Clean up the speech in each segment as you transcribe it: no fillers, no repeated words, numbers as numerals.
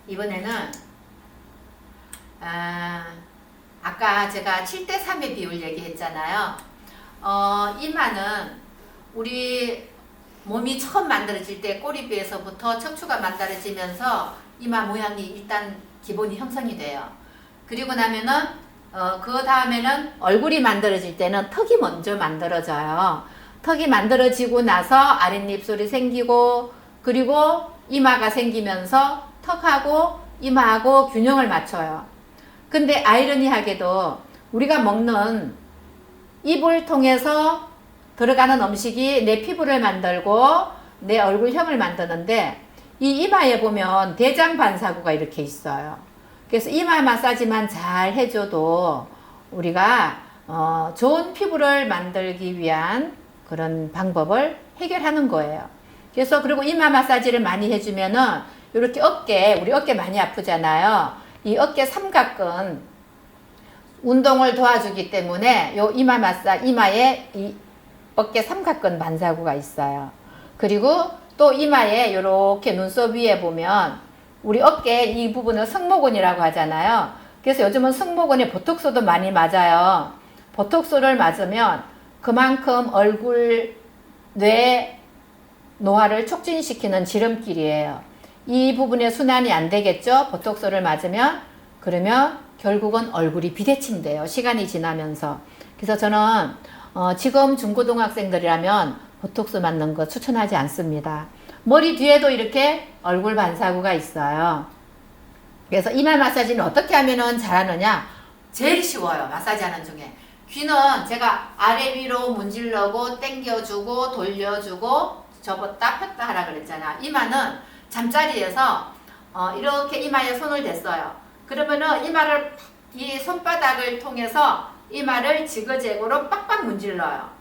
이번에는 아까 제가 7대3의 비율 얘기했잖아요. 이마는 우리 몸이 처음 만들어질 때 꼬리뼈에서부터 척추가 만들어지면서 이마 모양이 일단 기본이 형성이 돼요. 그리고 나면은 그 다음에는 얼굴이 만들어질 때는 턱이 먼저 만들어져요. 턱이 만들어지고 나서 아랫입술이 생기고, 그리고 이마가 생기면서 턱하고 이마하고 균형을 맞춰요. 근데 아이러니하게도 우리가 먹는 입을 통해서 들어가는 음식이 내 피부를 만들고 내 얼굴형을 만드는데, 이 이마에 보면 대장 반사구가 이렇게 있어요. 그래서 이마 마사지만 잘 해줘도 우리가 좋은 피부를 만들기 위한 그런 방법을 해결하는 거예요. 그래서 그리고 이마 마사지를 많이 해주면은 이렇게 우리 어깨 많이 아프잖아요. 이 어깨 삼각근 운동을 도와주기 때문에 요 이마에 이 어깨 삼각근 반사구가 있어요. 그리고 또 이마에 이렇게 눈썹 위에 보면 우리 어깨 이 부분을 승모근이라고 하잖아요. 그래서 요즘은 승모근에 보톡스도 많이 맞아요. 보톡스를 맞으면 그만큼 얼굴, 뇌, 노화를 촉진시키는 지름길이에요. 이 부분에 순환이 안 되겠죠? 보톡스를 맞으면. 그러면 결국은 얼굴이 비대칭돼요. 시간이 지나면서. 그래서 저는 지금 중고등학생들이라면 보톡스 맞는 거 추천하지 않습니다. 머리 뒤에도 이렇게 얼굴 반사구가 있어요. 그래서 이마 마사지는 어떻게 하면 잘하느냐? 제일 쉬워요. 마사지 하는 중에. 귀는 제가 아래 위로 문질러고 당겨주고 돌려주고 접었다 폈다 하라 그랬잖아. 이마는 잠자리에서 이렇게 이마에 손을 댔어요. 그러면은 이마를 이 손바닥을 통해서 이마를 지그재그로 빡빡 문질러요.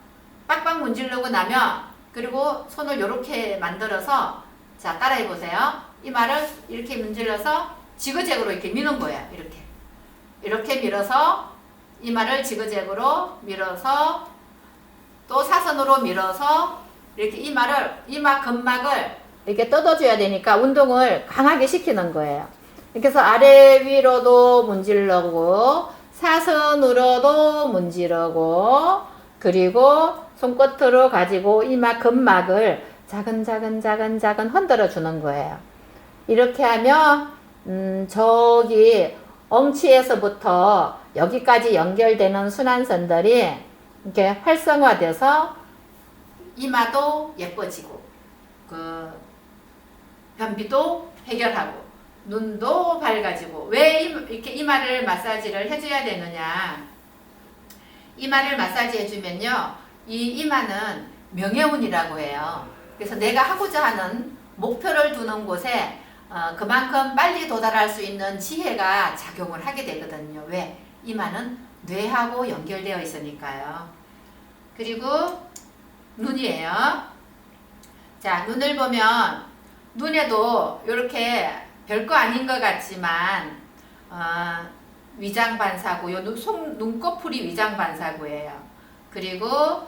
빡빡 문질르고 나면, 그리고 손을 이렇게 만들어서, 자 따라해 보세요. 이마를 이렇게 문질러서 지그재그로 이렇게 미는 거예요. 이렇게 밀어서 이마를 지그재그로 밀어서 또 사선으로 밀어서 이렇게 이마 근막을 이렇게 뜯어줘야 되니까 운동을 강하게 시키는 거예요. 그래서 아래 위로도 문지르고 사선으로도 문지르고, 그리고 손끝으로 가지고 이마 근막을 작은 흔들어 주는 거예요. 이렇게 하면 저기 엉치에서부터 여기까지 연결되는 순환선들이 이렇게 활성화돼서 이마도 예뻐지고, 그 변비도 해결하고 눈도 밝아지고. 왜 이렇게 이마를 마사지를 해줘야 되느냐? 이마를 마사지 해주면요, 이 이마는 명예운이라고 해요. 그래서 내가 하고자 하는 목표를 두는 곳에 그만큼 빨리 도달할 수 있는 지혜가 작용을 하게 되거든요. 왜? 이마는 뇌하고 연결되어 있으니까요. 그리고 눈이에요. 자, 눈을 보면 눈에도 이렇게 별거 아닌 것 같지만 위장반사구, 요 눈꺼풀이 위장반사구예요. 그리고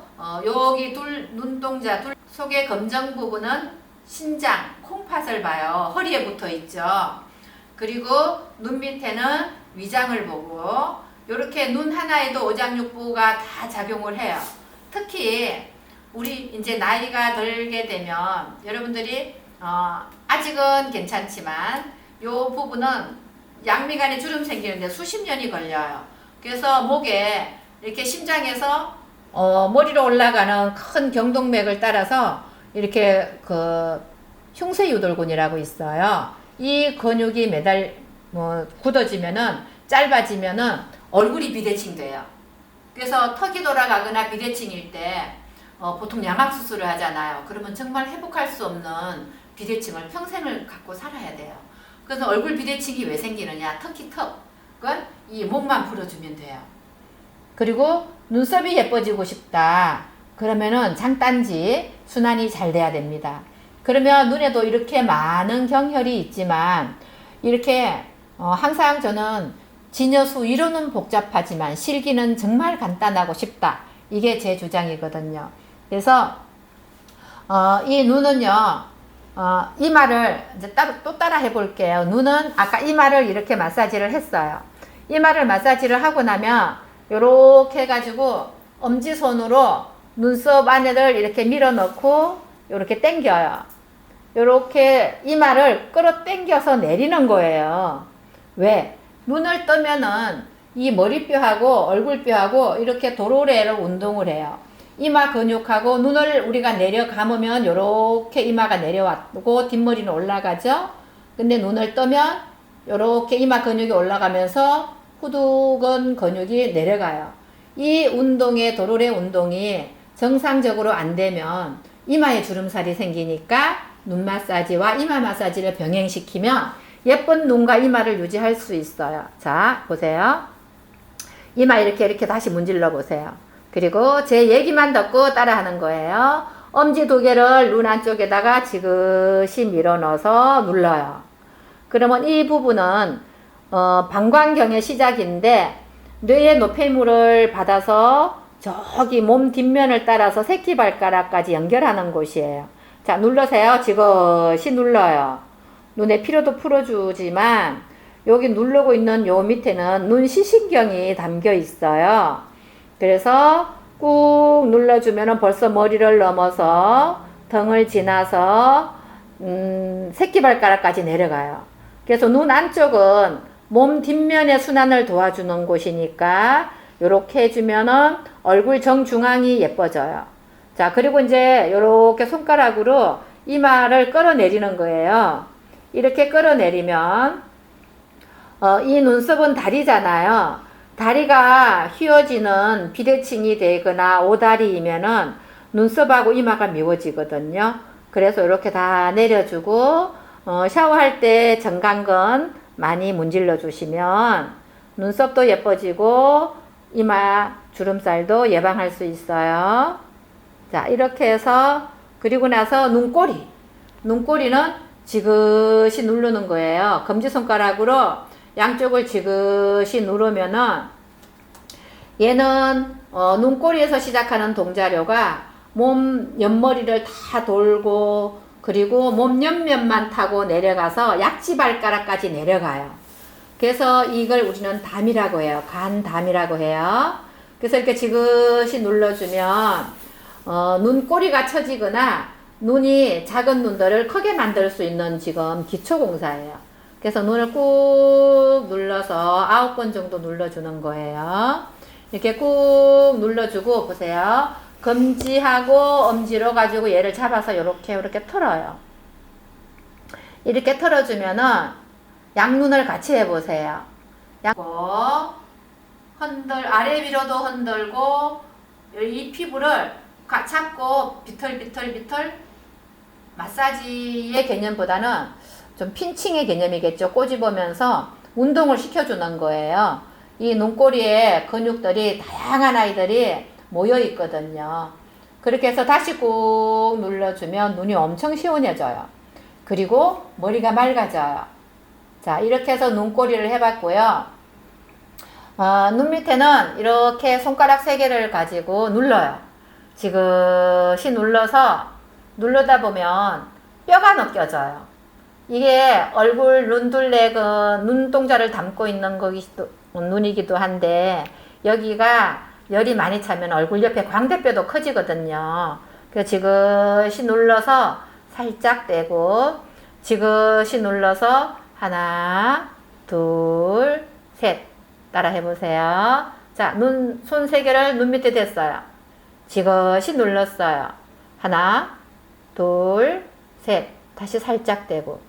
여기 눈동자 속의 검정 부분은 신장, 콩팥을 봐요. 허리에 붙어 있죠. 그리고 눈 밑에는 위장을 보고, 이렇게 눈 하나에도 오장육부가 다 작용을 해요. 특히 우리 이제 나이가 들게 되면 여러분들이 아직은 괜찮지만 요 부분은 양미간에 주름 생기는데 수십 년이 걸려요. 그래서 목에 이렇게 심장에서 머리로 올라가는 큰 경동맥을 따라서 이렇게 그 흉쇄유돌근이라고 있어요. 이 근육이 굳어지면은, 짧아지면은 얼굴이 비대칭돼요. 그래서 턱이 돌아가거나 비대칭일 때 보통 양악 수술을 하잖아요. 그러면 정말 회복할 수 없는 비대칭을 평생을 갖고 살아야 돼요. 그래서 얼굴 비대칭이 왜 생기느냐? 특히 턱은 이 목만 풀어주면 돼요. 그리고 눈썹이 예뻐지고 싶다. 그러면은 장단지 순환이 잘 돼야 됩니다. 그러면 눈에도 이렇게 많은 경혈이 있지만, 이렇게 항상 저는 진여수 이론은 복잡하지만 실기는 정말 간단하고 쉽다. 이게 제 주장이거든요. 그래서 이 눈은요, 이마를 이제 또 따라 해볼게요. 눈은 아까 이마를 이렇게 마사지를 했어요. 이마를 마사지를 하고 나면 요렇게 해가지고 엄지손으로 눈썹 안에를 이렇게 밀어 넣고 요렇게 당겨요. 요렇게 이마를 끌어 당겨서 내리는 거예요. 왜? 눈을 뜨면은 이 머리뼈하고 얼굴뼈하고 이렇게 도로래를 운동을 해요. 이마 근육하고 눈을 우리가 내려 감으면 요렇게 이마가 내려왔고 뒷머리는 올라가죠. 근데 눈을 뜨면 요렇게 이마 근육이 올라가면서 후두근 근육이 내려가요. 이 운동의 도로래 운동이 정상적으로 안 되면 이마에 주름살이 생기니까 눈 마사지와 이마 마사지를 병행시키면 예쁜 눈과 이마를 유지할 수 있어요. 자, 보세요. 이마 이렇게 다시 문질러 보세요. 그리고 제 얘기만 듣고 따라 하는 거예요. 엄지 두 개를 눈 안쪽에다가 지그시 밀어 넣어서 눌러요. 그러면 이 부분은 방광경의 시작인데 뇌의 노폐물을 받아서 저기 몸 뒷면을 따라서 새끼발가락까지 연결하는 곳이에요. 자, 눌러세요. 지그시 눌러요. 눈의 피로도 풀어주지만 여기 누르고 있는 요 밑에는 눈 시신경이 담겨 있어요. 그래서 꾹 눌러주면 벌써 머리를 넘어서 등을 지나서 새끼발가락까지 내려가요. 그래서 눈 안쪽은 몸 뒷면의 순환을 도와주는 곳이니까 요렇게 해주면은 얼굴 정중앙이 예뻐져요. 자, 그리고 이제 요렇게 손가락으로 이마를 끌어내리는 거예요. 이렇게 끌어내리면 이 눈썹은 다리잖아요. 다리가 휘어지는 비대칭이 되거나 오다리이면은 눈썹하고 이마가 미워지거든요. 그래서 이렇게 다 내려주고 샤워할 때 정강근 많이 문질러 주시면 눈썹도 예뻐지고 이마 주름살도 예방할 수 있어요. 자, 이렇게 해서 그리고 나서 눈꼬리는 지그시 누르는 거예요. 검지손가락으로 양쪽을 지그시 누르면은 얘는 눈꼬리에서 시작하는 동자료가 몸 옆머리를 다 돌고 그리고 몸 옆면만 타고 내려가서 약지발가락까지 내려가요. 그래서 이걸 우리는 담이라고 해요. 간담이라고 해요. 그래서 이렇게 지그시 눌러주면 눈꼬리가 처지거나 눈이 작은 눈들을 크게 만들 수 있는 지금 기초공사예요. 그래서 눈을 꾹 눌러서 9번 정도 눌러주는 거예요. 이렇게 꾹 눌러주고 보세요. 검지하고 엄지로 가지고 얘를 잡아서 이렇게 털어요. 이렇게 털어주면은 양눈을 같이 해보세요. 아래 위로도 흔들고 이 피부를 잡고 비틀비틀 마사지의 개념보다는 좀 핀칭의 개념이겠죠. 꼬집으면서 운동을 시켜주는 거예요. 이 눈꼬리에 근육들이 다양한 아이들이 모여 있거든요. 그렇게 해서 다시 꾹 눌러주면 눈이 엄청 시원해져요. 그리고 머리가 맑아져요. 자, 이렇게 해서 눈꼬리를 해봤고요. 눈 밑에는 이렇게 손가락 3개를 가지고 눌러요. 지그시 누르다 보면 뼈가 느껴져요. 이게 얼굴 눈둘레 눈동자를 담고 있는 눈이기도 한데 여기가 열이 많이 차면 얼굴 옆에 광대뼈도 커지거든요. 그래서 지그시 눌러서 살짝 떼고 지그시 눌러서 하나, 둘, 셋 따라 해보세요. 자, 손 3개를 눈 밑에 댔어요. 지그시 눌렀어요. 하나, 둘, 셋 다시 살짝 떼고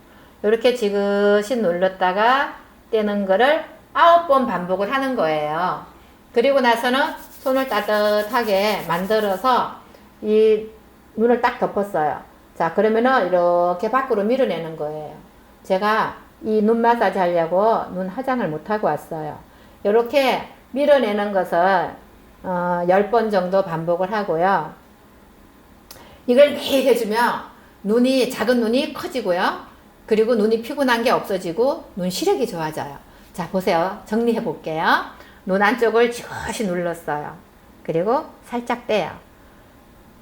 이렇게 지그시 눌렀다가 떼는 거를 9번 반복을 하는 거예요. 그리고 나서는 손을 따뜻하게 만들어서 이 눈을 딱 덮었어요. 자, 그러면은 이렇게 밖으로 밀어내는 거예요. 제가 이 눈 마사지 하려고 눈 화장을 못하고 왔어요. 이렇게 밀어내는 것을 10번 정도 반복을 하고요. 이걸 매일 해주면 작은 눈이 커지고요. 그리고 눈이 피곤한 게 없어지고 눈 시력이 좋아져요. 자, 보세요. 정리해 볼게요. 눈 안쪽을 지그시 눌렀어요. 그리고 살짝 떼요.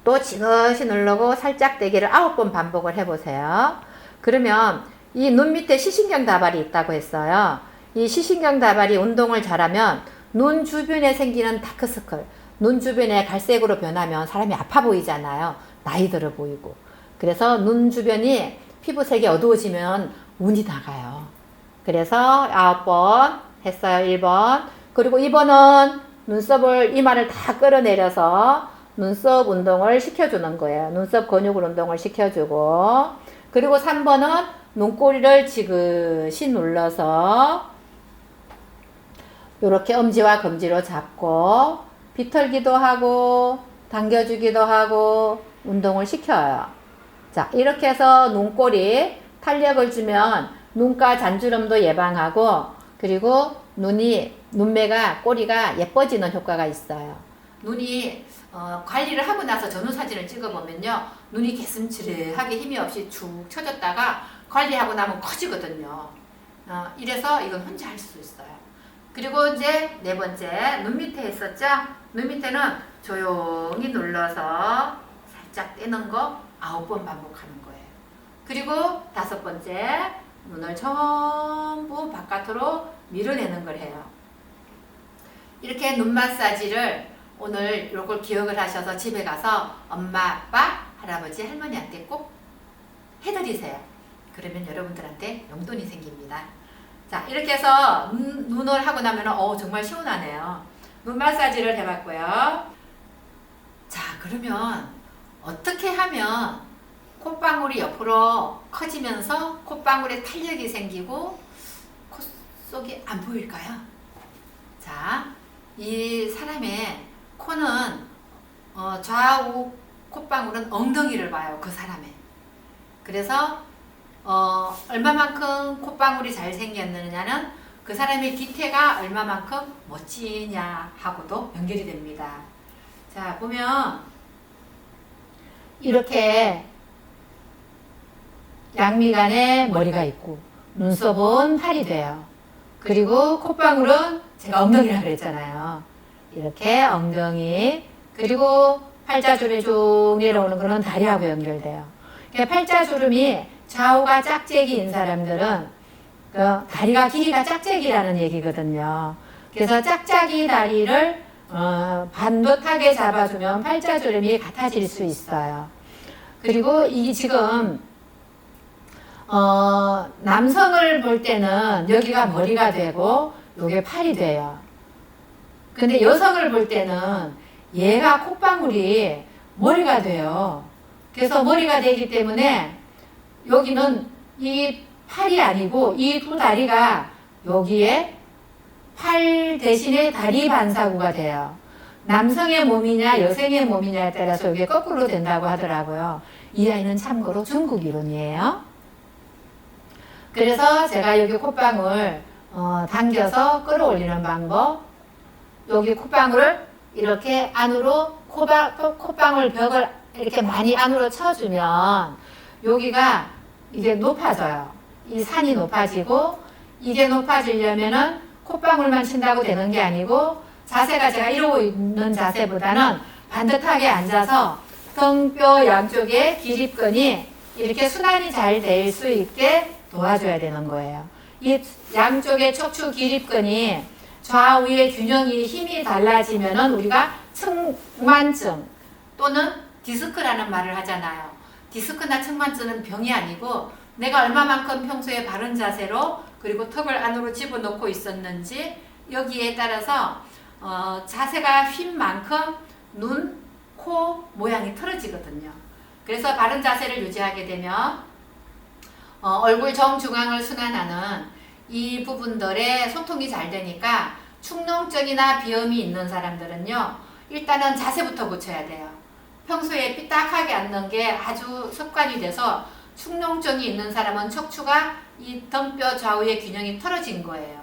또 지그시 누르고 살짝 대기를 9번 반복을 해보세요. 그러면 이 눈 밑에 시신경 다발이 있다고 했어요. 이 시신경 다발이 운동을 잘하면 눈 주변에 생기는 다크서클, 눈 주변에 갈색으로 변하면 사람이 아파 보이잖아요. 나이 들어 보이고. 그래서 눈 주변이 피부색이 어두워지면 운이 나가요. 그래서 9번 했어요. 1번. 그리고 2번은 눈썹을, 이마를 다 끌어내려서 눈썹 운동을 시켜주는 거예요. 눈썹 근육을 운동을 시켜주고. 그리고 3번은 눈꼬리를 지그시 눌러서 이렇게 엄지와 검지로 잡고 비틀기도 하고 당겨주기도 하고 운동을 시켜요. 자, 이렇게 해서 눈꼬리 탄력을 주면 눈가 잔주름도 예방하고, 그리고 눈매가, 꼬리가 예뻐지는 효과가 있어요. 눈이 관리를 하고 나서 전후 사진을 찍어보면요, 눈이 개슴츠레하게 힘이 없이 축 처졌다가 관리하고 나면 커지거든요. 이래서 이건 혼자 할 수 있어요. 그리고 이제 네 번째, 눈 밑에 했었죠? 눈 밑에는 조용히 눌러서 살짝 떼는 거 9번 반복하는 거예요. 그리고 5번째, 눈을 전부 바깥으로 밀어내는 걸 해요. 이렇게 눈 마사지를 오늘 요걸 기억을 하셔서 집에 가서 엄마, 아빠, 할아버지, 할머니한테 꼭 해드리세요. 그러면 여러분들한테 용돈이 생깁니다. 자, 이렇게 해서 눈을 하고 나면 정말 시원하네요. 눈 마사지를 해봤고요. 자, 그러면 어떻게 하면 콧방울이 옆으로 커지면서 콧방울에 탄력이 생기고 콧 속이 안 보일까요? 자, 이 사람의 코는 좌우 콧방울은 엉덩이를 봐요. 그 사람의. 그래서 얼마만큼 콧방울이 잘 생겼느냐는 그 사람의 뒤태가 얼마만큼 멋지냐 하고도 연결이 됩니다. 자, 보면 이렇게 양미간에 머리가 있고 눈썹은 팔이 돼요. 그리고 콧방울은 제가 엉덩이라고 그랬잖아요. 이렇게 엉덩이, 그리고 팔자주름이 쭉 내려오는 거는 다리하고 연결돼요. 팔자주름이 좌우가 짝짝이인 사람들은 다리가 길이가 짝짝이라는 얘기거든요. 그래서 짝짝이 다리를 반듯하게 잡아주면 팔자주름이 같아질 수 있어요. 그리고 이 지금 남성을 볼 때는 여기가 머리가 되고 요게 팔이 돼요. 근데 여성을 볼 때는 얘가 콧방울이 머리가 돼요. 그래서 머리가 되기 때문에 여기는 이 팔이 아니고 이 두 다리가 여기에 팔 대신에 다리 반사구가 돼요. 남성의 몸이냐 여성의 몸이냐에 따라서 이게 거꾸로 된다고 하더라고요. 이 아이는 참고로 중국 이론이에요. 그래서 제가 여기 콧방울 당겨서 끌어올리는 방법, 여기 콧방울을 이렇게 안으로 콧방울 벽을 이렇게 많이 안으로 쳐주면 여기가 이게 높아져요. 이 산이 높아지고, 이게 높아지려면은 콧방울만 친다고 되는 게 아니고 자세가 제가 이러고 있는 자세보다는 반듯하게 앉아서 등뼈 양쪽에 기립근이 이렇게 순환이 잘 될 수 있게 도와줘야 되는 거예요. 이 양쪽의 척추 기립근이 좌우의 균형이 힘이 달라지면은 우리가 측만증 또는 디스크라는 말을 하잖아요. 디스크나 측만증은 병이 아니고 내가 얼마만큼 평소에 바른 자세로 그리고 턱을 안으로 집어넣고 있었는지 여기에 따라서 자세가 휜 만큼 눈, 코 모양이 틀어지거든요. 그래서 바른 자세를 유지하게 되면 얼굴 정중앙을 순환하는 이 부분들의 소통이 잘 되니까 축농증이나 비염이 있는 사람들은요, 일단은 자세부터 고쳐야 돼요. 평소에 삐딱하게 앉는 게 아주 습관이 돼서 축농증이 있는 사람은 척추가 이 등뼈 좌우의 균형이 틀어진 거예요.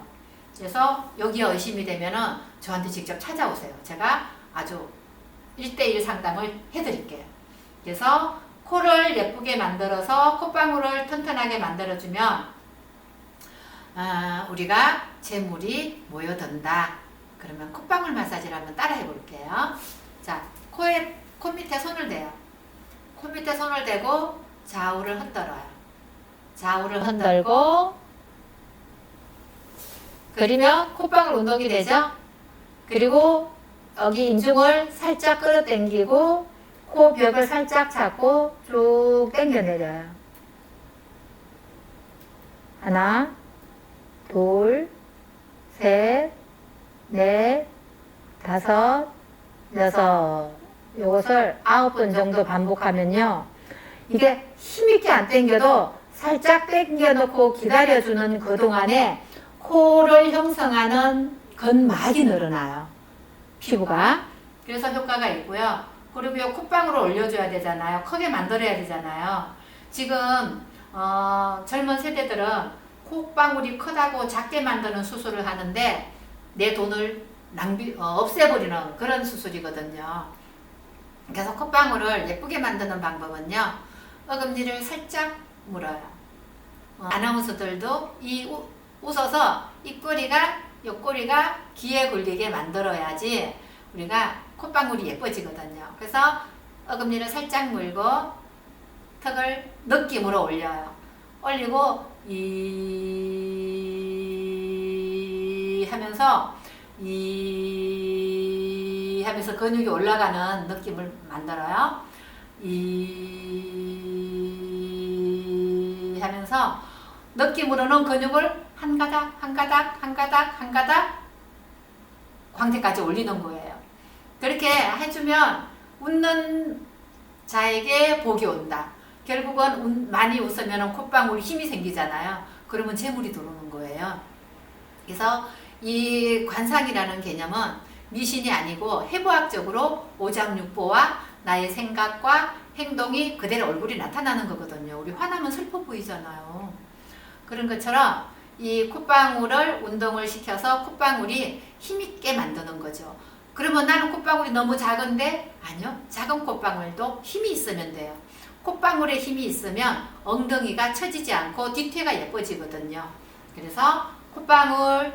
그래서 여기에 의심이 되면은 저한테 직접 찾아오세요. 제가 아주 1대1 상담을 해드릴게요. 그래서 코를 예쁘게 만들어서 콧방울을 튼튼하게 만들어주면 우리가 재물이 모여든다. 그러면 콧방울 마사지를 한번 따라 해볼게요. 자, 코 밑에 손을 대요. 코 밑에 손을 대고 좌우를 흔들어요. 좌우를 흔들고 그리면 콧방울 운동이 되죠. 그리고 여기 인중을 살짝 끌어당기고 코 벽을 살짝 잡고 쭉 당겨내려요. 하나, 둘, 셋, 넷, 다섯, 여섯. 요것을 9번 정도 반복하면요. 이게 힘있게 안 당겨도 살짝 당겨놓고 기다려주는 그 동안에 코를 형성하는 근막이 늘어나요. 피부가. 그래서 효과가 있고요. 그리고 이 콧방울을 올려줘야 되잖아요. 크게 만들어야 되잖아요. 지금 젊은 세대들은 콧방울이 크다고 작게 만드는 수술을 하는데 내 돈을 없애버리는 그런 수술이거든요. 그래서 콧방울을 예쁘게 만드는 방법은요. 어금니를 살짝 물어요. 아나운서들도 웃어서 옆구리가 귀에 걸리게 만들어야지 우리가 콧방울이 예뻐지거든요. 그래서 어금니를 살짝 물고 턱을 느낌으로 올려요. 올리고 이 하면서 근육이 올라가는 느낌을 만들어요. 이 하면서 느낌으로는 근육을 한 가닥 광대까지 올리는 거예요. 그렇게 해주면 웃는 자에게 복이 온다. 결국은 많이 웃으면 콧방울이 힘이 생기잖아요. 그러면 재물이 들어오는 거예요. 그래서 이 관상이라는 개념은 미신이 아니고 해부학적으로 오장육부와 나의 생각과 행동이 그대로 얼굴이 나타나는 거거든요. 우리 화나면 슬퍼 보이잖아요. 그런 것처럼 이 콧방울을 운동을 시켜서 콧방울이 힘있게 만드는 거죠. 그러면 나는 콧방울이 너무 작은데? 아니요. 작은 콧방울도 힘이 있으면 돼요. 콧방울에 힘이 있으면 엉덩이가 처지지 않고 뒤태가 예뻐지거든요. 그래서 콧방울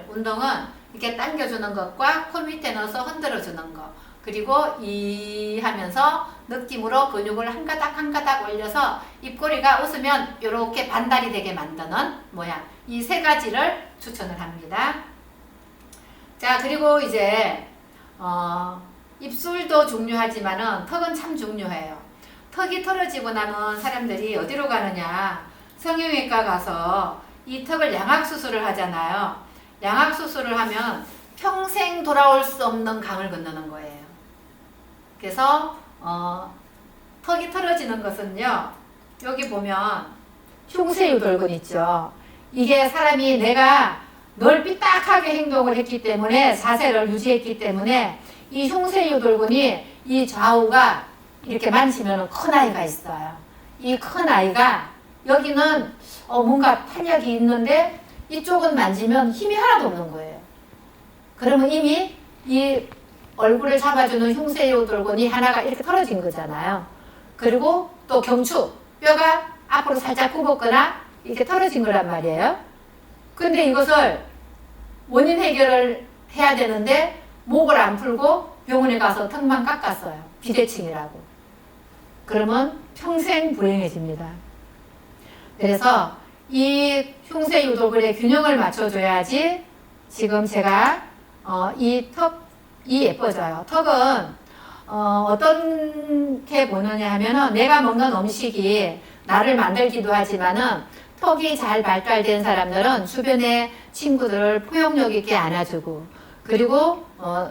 운동은 이렇게 당겨주는 것과 코 밑에 넣어서 흔들어주는 것, 그리고 이 하면서 느낌으로 근육을 한 가닥 올려서 입꼬리가 웃으면 이렇게 반달이 되게 만드는 모양, 이 세 가지를 추천을 합니다. 자, 그리고 이제 입술도 중요하지만은 턱은 참 중요해요. 턱이 털어지고 나면 사람들이 어디로 가느냐, 성형외과 가서 이 턱을 양악수술을 하잖아요. 양악수술을 하면 평생 돌아올 수 없는 강을 건너는 거예요. 그래서 턱이 털어지는 것은요, 여기 보면 흉쇄유돌근 있죠. 이게 사람이 내가 늘 삐딱하게 행동을 했기 때문에, 자세를 유지했기 때문에 이 흉쇄유돌근이 이 좌우가 이렇게 만지면 큰 아이가 있어요. 이 큰 아이가 여기는 뭔가 탄력이 있는데 이쪽은 만지면 힘이 하나도 없는 거예요. 그러면 이미 이 얼굴을 잡아주는 흉쇄유돌근이 하나가 이렇게 털어진 거잖아요. 그리고 또 경추, 뼈가 앞으로 살짝 굽었거나 이렇게 털어진 거란 말이에요. 근데 이것을 원인 해결을 해야 되는데 목을 안 풀고 병원에 가서 턱만 깎았어요. 비대칭이라고. 그러면 평생 불행해집니다. 그래서 이 흉쇄유돌근의 균형을 맞춰줘야지 지금 제가 이 턱이 예뻐져요. 턱은 어떻게 보느냐 하면은 내가 먹는 음식이 나를 만들기도 하지만은 턱이 잘 발달된 사람들은 주변의 친구들을 포용력 있게 안아주고, 그리고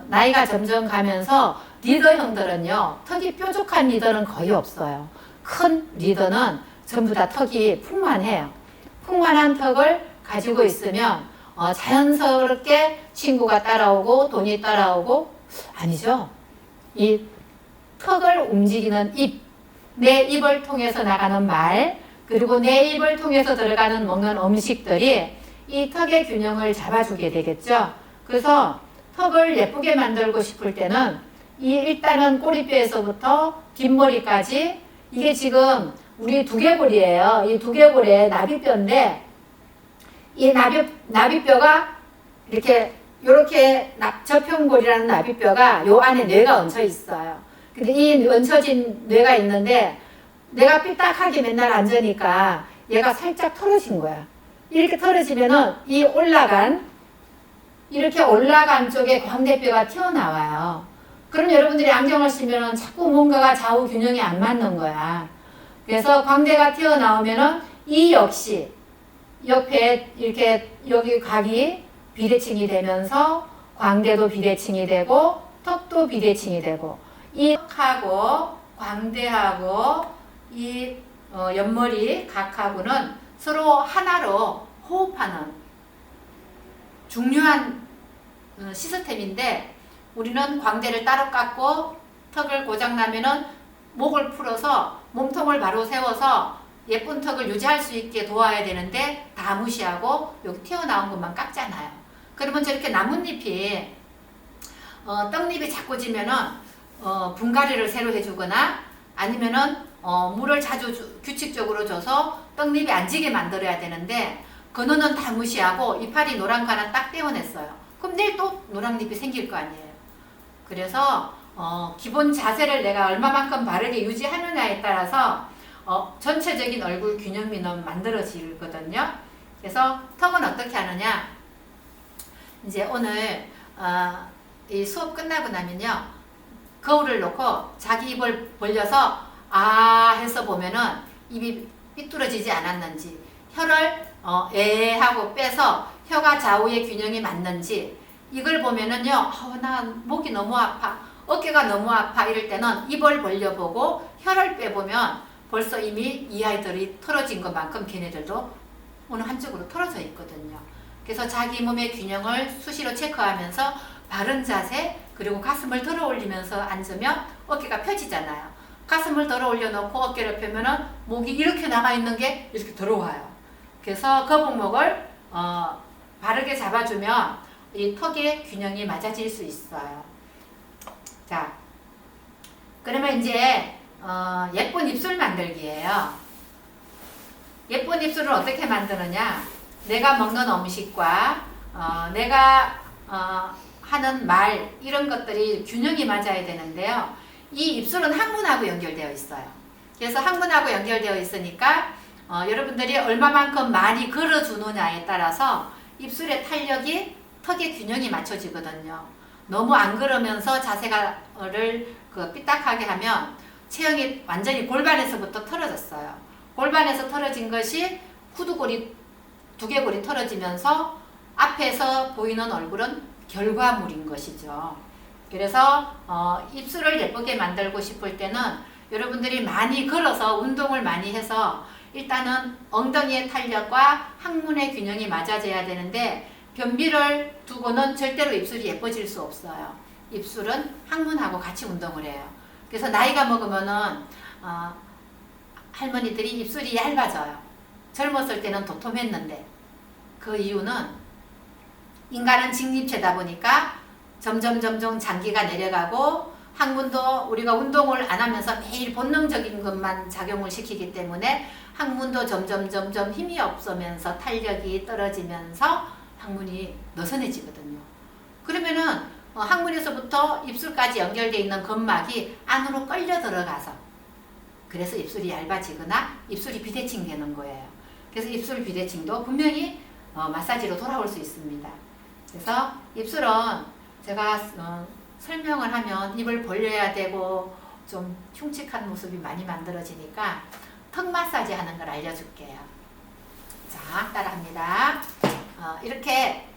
나이가 점점 가면서 리더형들은요, 턱이 뾰족한 리더는 거의 없어요. 큰 리더는 전부 다 턱이 풍만해요. 풍만한 턱을 가지고 있으면 자연스럽게 친구가 따라오고 돈이 따라오고, 아니죠. 이 턱을 움직이는 입, 내 입을 통해서 나가는 말, 그리고 내 입을 통해서 들어가는 먹는 음식들이 이 턱의 균형을 잡아주게 되겠죠. 그래서 턱을 예쁘게 만들고 싶을 때는 일단은 꼬리뼈에서부터 뒷머리까지, 이게 지금 우리 두개골이에요. 이 두개골의 나비뼈인데, 이 나비뼈가 이렇게 저평골이라는 나비뼈가 요 안에 뇌가 얹혀 있어요. 근데 이 얹혀진 뇌가 있는데 내가 삐딱하게 맨날 앉으니까 얘가 살짝 털어진 거야. 이렇게 털어지면은 이 이렇게 올라간 쪽에 광대뼈가 튀어나와요. 그럼 여러분들이 안경을 쓰면은 자꾸 뭔가가 좌우 균형이 안 맞는 거야. 그래서 광대가 튀어나오면은 이 역시 옆에 이렇게 여기 각이 비대칭이 되면서 광대도 비대칭이 되고 턱도 비대칭이 되고 이 턱하고 광대하고 이 옆머리 각하고는 서로 하나로 호흡하는 중요한 시스템인데 우리는 광대를 따로 깎고 턱을 고장나면은 목을 풀어서 몸통을 바로 세워서 예쁜 턱을 유지할 수 있게 도와야 되는데 다 무시하고 여기 튀어나온 것만 깎잖아요. 그러면 저렇게 나뭇잎이 떡잎이 자꾸 지면은 분갈이를 새로 해주거나 아니면은 물을 자주 규칙적으로 줘서 떡잎이 안 지게 만들어야 되는데 그거는 다 무시하고 이파리 노란 거 하나 딱 떼어냈어요. 그럼 내일 또 노란잎이 생길 거 아니에요. 그래서 기본 자세를 내가 얼마만큼 바르게 유지하느냐에 따라서 전체적인 얼굴 균형미는 만들어지거든요. 그래서 턱은 어떻게 하느냐? 이제 오늘 이 수업 끝나고 나면요, 거울을 놓고 자기 입을 벌려서 아 해서 보면은 입이 삐뚤어지지 않았는지, 혀를 하고 빼서 혀가 좌우의 균형이 맞는지 이걸 보면은요, 나 목이 너무 아파, 어깨가 너무 아파 이럴 때는 입을 벌려보고 혀를 빼보면 벌써 이미 이 아이들이 털어진 것만큼 걔네들도 어느 한쪽으로 털어져 있거든요. 그래서 자기 몸의 균형을 수시로 체크하면서 바른 자세 그리고 가슴을 들어 올리면서 앉으면 어깨가 펴지잖아요. 가슴을 들어 올려놓고 어깨를 펴면은 목이 이렇게 나가 있는 게 이렇게 들어와요. 그래서 거북목을 바르게 잡아주면 이 턱의 균형이 맞아질 수 있어요. 자, 그러면 이제 예쁜 입술 만들기예요. 예쁜 입술을 어떻게 만드느냐? 내가 먹는 음식과 내가 하는 말 이런 것들이 균형이 맞아야 되는데요. 이 입술은 항문하고 연결되어 있어요. 그래서 항문하고 연결되어 있으니까 여러분들이 얼마만큼 많이 걸어주느냐에 따라서 입술의 탄력이 턱의 균형이 맞춰지거든요. 너무 안 걸으면서 자세를 삐딱하게 하면 체형이 완전히 골반에서부터 털어졌어요. 골반에서 털어진 것이 후두골이 두개골이 털어지면서 앞에서 보이는 얼굴은 결과물인 것이죠. 그래서 입술을 예쁘게 만들고 싶을 때는 여러분들이 많이 걸어서 운동을 많이 해서 일단은 엉덩이의 탄력과 항문의 균형이 맞아져야 되는데 변비를 두고는 절대로 입술이 예뻐질 수 없어요. 입술은 항문하고 같이 운동을 해요. 그래서 나이가 먹으면은 할머니들이 입술이 얇아져요. 젊었을 때는 도톰했는데 그 이유는 인간은 직립체다 보니까 점점 장기가 내려가고 항문도 우리가 운동을 안 하면서 매일 본능적인 것만 작용을 시키기 때문에 항문도 점점 힘이 없으면서 탄력이 떨어지면서 항문이 느슨해지거든요. 그러면은 항문에서부터 입술까지 연결되어 있는 근막이 안으로 끌려 들어가서 그래서 입술이 얇아지거나 입술이 비대칭 되는 거예요. 그래서 입술 비대칭도 분명히 마사지로 돌아올 수 있습니다. 그래서 입술은 제가 설명을 하면 입을 벌려야 되고 좀 흉측한 모습이 많이 만들어지니까 턱 마사지 하는 걸 알려줄게요. 자, 따라합니다. 이렇게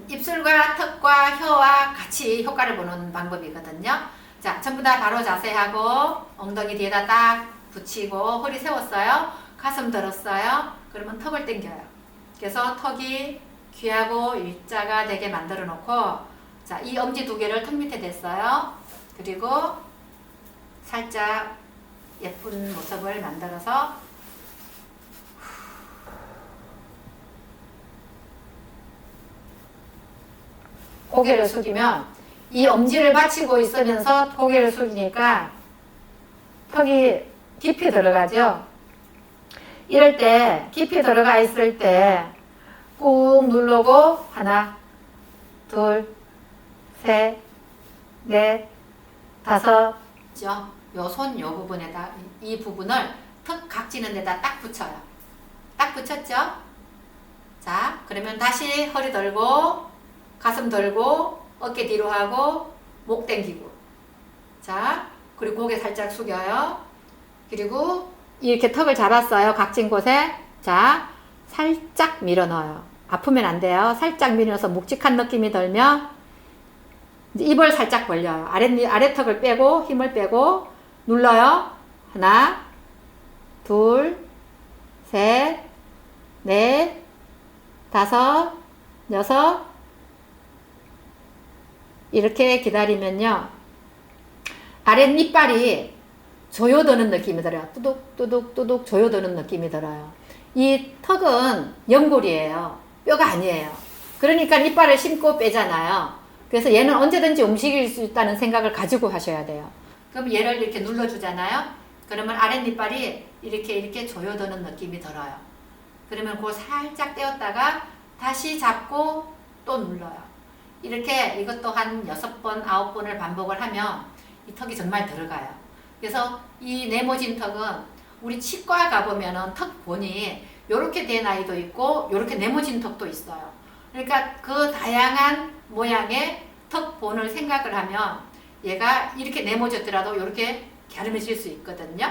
입술과 턱과 혀와 같이 효과를 보는 방법이거든요. 자, 전부 다 바로 자세하고 엉덩이 뒤에다 딱 붙이고 허리 세웠어요. 가슴 들었어요. 그러면 턱을 당겨요. 그래서 턱이 귀하고 일자가 되게 만들어 놓고, 자, 이 엄지 두 개를 턱 밑에 댔어요. 그리고 살짝 예쁜 모습을 만들어서 고개를 숙이면 이 엄지를 받치고 있으면서 고개를 숙이니까 턱이 깊이 들어가죠. 이럴 때 깊이 들어가 있을 때 꾹 누르고 하나, 둘, 셋, 넷, 다섯, 있죠? 요 손 요 부분에다 이 부분을 턱 각지는 데다 딱 붙여요. 딱 붙였죠? 자, 그러면 다시 허리 들고 가슴 들고 어깨 뒤로 하고 목 당기고 자, 그리고 고개 살짝 숙여요. 그리고 이렇게 턱을 잡았어요. 각진 곳에. 자, 살짝 밀어 넣어요. 아프면 안 돼요. 살짝 밀어서 묵직한 느낌이 들면 이제 입을 살짝 벌려요. 아래턱을 빼고 힘을 빼고 눌러요. 하나, 둘, 셋, 넷, 다섯, 여섯. 이렇게 기다리면요. 아랫니빨이 조여드는 느낌이 들어요. 뚜둑 뚜둑 뚜둑 조여드는 느낌이 들어요. 이 턱은 연골이에요. 뼈가 아니에요. 그러니까 이빨을 심고 빼잖아요. 그래서 얘는 언제든지 움직일 수 있다는 생각을 가지고 하셔야 돼요. 그럼 얘를 이렇게 눌러주잖아요. 그러면 아랫니빨이 이렇게 조여드는 느낌이 들어요. 그러면 그걸 살짝 떼었다가 다시 잡고 또 눌러요. 이렇게 이것도 한 6번, 9번을 반복을 하면 이 턱이 정말 들어가요. 그래서 이 네모진 턱은 우리 치과 가보면은 턱 본이 요렇게 된 아이도 있고 요렇게 네모진 턱도 있어요. 그러니까 그 다양한 모양의 턱 본을 생각을 하면 얘가 이렇게 네모졌더라도 이렇게 갸름해질 수 있거든요.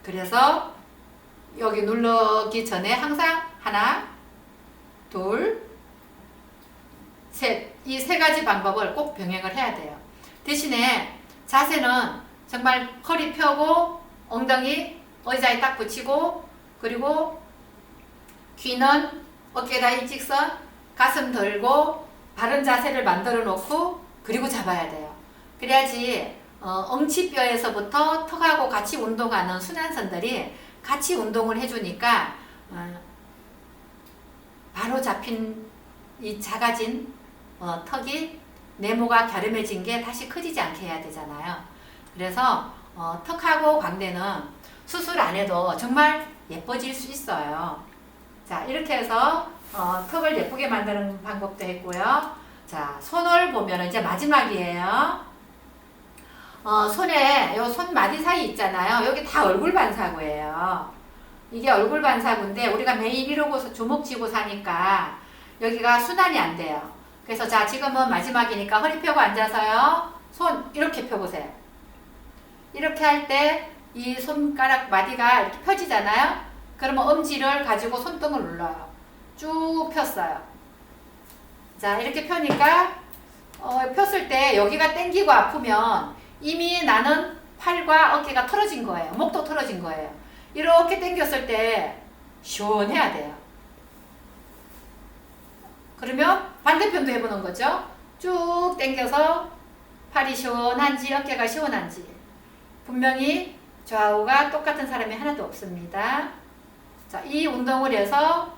그래서 여기 누르기 전에 항상 하나, 둘, 셋, 이 세 가지 방법을 꼭 병행을 해야 돼요. 대신에 자세는 정말 허리 펴고 엉덩이 의자에 딱 붙이고 그리고 귀는 어깨가 일직선, 가슴 들고 바른 자세를 만들어 놓고 그리고 잡아야 돼요. 그래야지 엉치뼈에서부터 턱하고 같이 운동하는 순환선들이 같이 운동을 해주니까 바로 잡힌 이 작아진 턱이 네모가 갸름해진 게 다시 커지지 않게 해야 되잖아요. 그래서 턱하고 광대는 수술 안 해도 정말 예뻐질 수 있어요. 자, 이렇게 해서 턱을 예쁘게 만드는 방법도 했고요. 자, 손을 보면 이제 마지막이에요. 손에 요 손마디 사이 있잖아요. 여기 다 얼굴 반사구예요. 이게 얼굴 반사구인데 우리가 매일 이러고 주먹 쥐고 사니까 여기가 순환이 안 돼요. 그래서 자, 지금은 마지막이니까 허리 펴고 앉아서요. 손 이렇게 펴보세요. 이렇게 할 때 이 손가락 마디가 이렇게 펴지잖아요. 그러면 엄지를 가지고 손등을 눌러요. 쭉 폈어요. 자, 이렇게 펴니까 폈을 때 여기가 당기고 아프면 이미 나는 팔과 어깨가 틀어진 거예요. 목도 틀어진 거예요. 이렇게 당겼을 때 시원해야 돼요. 그러면 반대편도 해보는 거죠. 쭉 당겨서 팔이 시원한지 어깨가 시원한지 분명히 좌우가 똑같은 사람이 하나도 없습니다. 자, 이 운동을 해서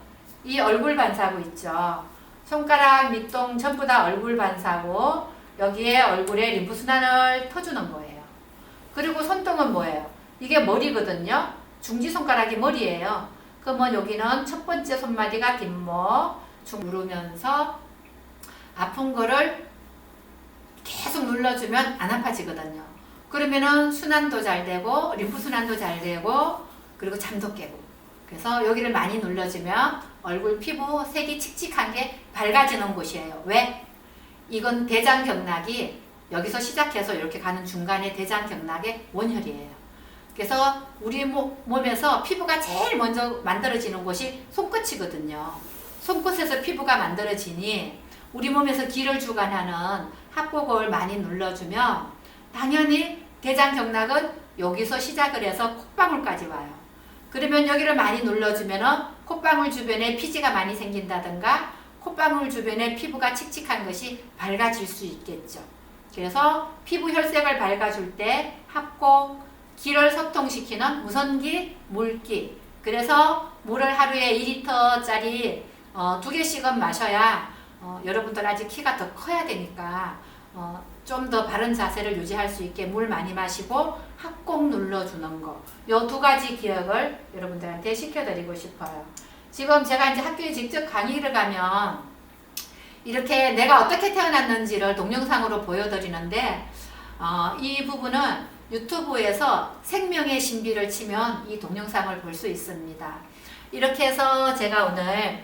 이 얼굴 반사구 있죠. 손가락, 밑동 전부 다 얼굴 반사고 여기에 얼굴에 림프순환을 터주는 거예요. 그리고 손등은 뭐예요? 이게 머리거든요. 중지손가락이 머리예요. 그러면 여기는 첫 번째 손마디가 뒷목 쭉 누르면서 아픈 거를 계속 눌러주면 안 아파지거든요. 그러면은 순환도 잘 되고 림프순환도 잘 되고 그리고 잠도 깨고 그래서 여기를 많이 눌러주면 얼굴 피부 색이 칙칙한 게 밝아지는 곳이에요. 왜? 이건 대장경락이 여기서 시작해서 이렇게 가는 중간에 대장경락의 원혈이에요. 그래서 우리 몸에서 피부가 제일 먼저 만들어지는 곳이 손끝이거든요. 손끝에서 피부가 만들어지니 우리 몸에서 기를 주관하는 합곡을 많이 눌러주면 당연히 대장경락은 여기서 시작을 해서 콧방울까지 와요. 그러면 여기를 많이 눌러주면 콧방울 주변에 피지가 많이 생긴다든가 콧방울 주변에 피부가 칙칙한 것이 밝아질 수 있겠죠. 그래서 피부 혈색을 밝아줄 때 합곡, 기를 소통시키는 무선기, 물기. 그래서 물을 하루에 2리터짜리 2개씩은 마셔야 여러분들 아직 키가 더 커야 되니까 좀 더 바른 자세를 유지할 수 있게 물 많이 마시고 합곡 눌러주는 거. 요 두 가지 기억을 여러분들한테 시켜드리고 싶어요. 지금 제가 이제 학교에 직접 강의를 가면 이렇게 내가 어떻게 태어났는지를 동영상으로 보여드리는데 이 부분은 유튜브에서 생명의 신비를 치면 이 동영상을 볼 수 있습니다. 이렇게 해서 제가 오늘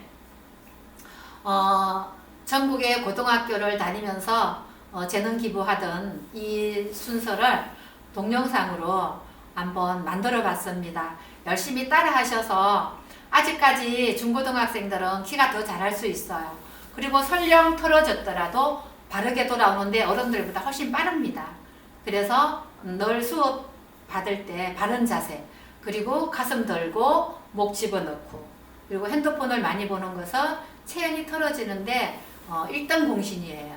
전국의 고등학교를 다니면서 재능 기부하던 이 순서를 동영상으로 한번 만들어 봤습니다. 열심히 따라 하셔서 아직까지 중고등학생들은 키가 더 잘할 수 있어요. 그리고 설령 틀어졌더라도 바르게 돌아오는데 어른들보다 훨씬 빠릅니다. 그래서 늘 수업 받을 때 바른 자세, 그리고 가슴 들고 목 집어넣고, 그리고 핸드폰을 많이 보는 것은 체형이 틀어지는데 1등 공신이에요.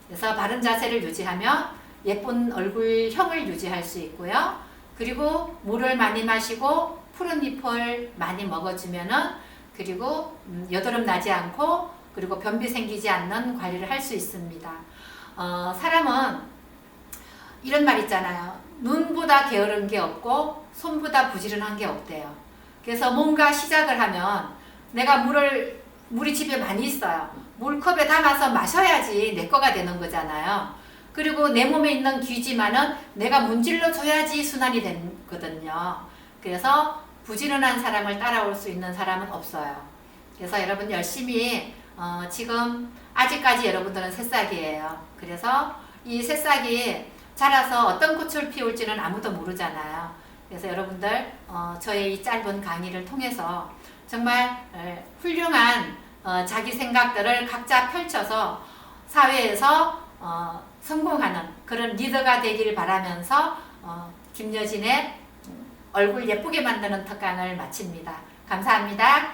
그래서 바른 자세를 유지하면 예쁜 얼굴형을 유지할 수 있고요. 그리고 물을 많이 마시고 푸른 잎을 많이 먹어주면은, 그리고 여드름 나지 않고, 그리고 변비 생기지 않는 관리를 할 수 있습니다. 사람은 이런 말 있잖아요. 눈보다 게으른 게 없고 손보다 부지런한 게 없대요. 그래서 뭔가 시작을 하면 내가 물이 집에 많이 있어요. 물컵에 담아서 마셔야지 내 거가 되는 거잖아요. 그리고 내 몸에 있는 귀지만은 내가 문질러 줘야지 순환이 되거든요. 그래서 부지런한 사람을 따라올 수 있는 사람은 없어요. 그래서 여러분 열심히 지금 아직까지 여러분들은 새싹이에요. 그래서 이 새싹이 자라서 어떤 꽃을 피울지는 아무도 모르잖아요. 그래서 여러분들 저의 이 짧은 강의를 통해서 정말 훌륭한 자기 생각들을 각자 펼쳐서 사회에서 성공하는 그런 리더가 되길 바라면서 김여진의 얼굴 예쁘게 만드는 특강을 마칩니다. 감사합니다.